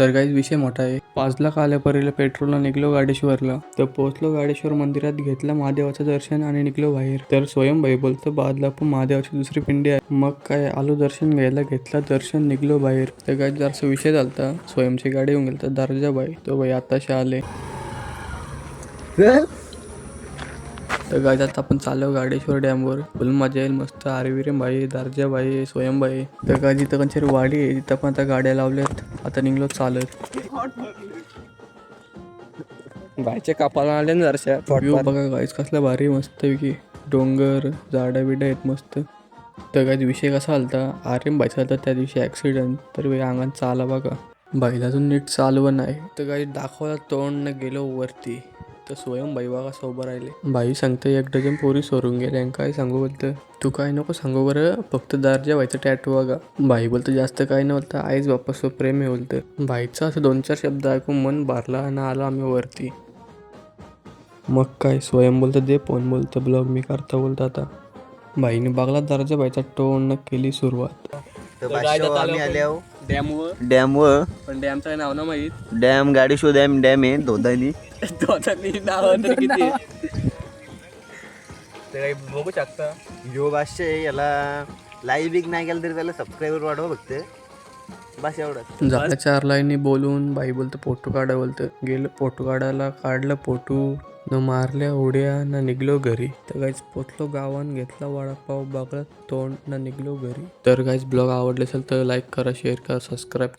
तर काही विषय मोठा आहे. 5 लाख आल्यापर्यंत पेट्रोलला निघलो गाडेश्वरला. तर पोहोचलो गाडेश्वर मंदिरात, घेतलं महादेवाचं दर्शन आणि निघलो बाहेर. तर स्वयंभाई बोलतो बादलापूर महादेवाची दुसरी पिंडी आहे. मग काय आलो दर्शन घ्यायला, घेतलं दर्शन, निघलो बाहेर. तर काही जरासा विषय झालता, स्वयंची गाडी येऊन गेली. तर दर्जाबाई तो भाई आताशे आले. तर काय आता आपण चाललो गाडेश्वर डॅमवर. फुल मजा येईल, मस्त आरवीरे भाई, दार्जाबाई, स्वयंभाई. तर काय जिथं कंचरी वाडी आहे तिथं पण आता गाड्या लावल्यात. आता निघलो चालत. बायच्या कापाला आले ना जरशा व्ह्यू बघा गाईस कसला भारी, मस्त पैकी डोंगर झाडं बिडं आहेत मस्त. तर काही विषय कसा आलता, आर्यन बाईचा आलता त्या दिवशी ॲक्सिडेंट. तर वे अंगण चाला बघा, बाईला अजून नीट चालवं नाही. तर काही दाखवला तोंड न गेलो वरती. तर स्वयंभाई बघा सोबत राहिले. बाई सांगते 1 डझन पोरी सोडून गेल्या. काय सांगू बोलतं, तू काय नको सांगू बरं, फक्त दारजा व्हायचं टॅटू बघा. बाई बोलतं जास्त काय नव्हतं, आईच बाप्पा प्रेम आहे बोलतं. बाईचं असं 2-4 शब्द ऐकून मन भरला आणि आलो आम्ही वरती. मग काय स्वयं बोलतं दे फोन, बोलतं ब्लॉग मी करता बोलतं. आता बाईने बघला दर्जा बाईचा टोन केली सुरुवात. आम्ही आलो डॅमवर पण डॅमचं नाव ना माहित. डॅम गाडेश्वर डॅम आहे धोदानी. नाव तर किती आहे. ते काही बघू शकता. जो भाष्य याला लाईव्ह बिग नाही केलं तरी त्याला सबस्क्रायबर वाढवा फक्त, बस एवढं. झालं 4 लाईनी बोलून. बाई बोलतं फोटो काढा बोलतं. गेलं फोटो काढायला, काढलं फोटो, न मारल्या उड्या न निघलो घरी. तर काहीच पोचलो गावान, घेतला वडापाव, बघला तोंड न निघलो घरी. तर काहीच ब्लॉग आवडले असेल तर लाईक करा, शेअर करा, सबस्क्राईब करा.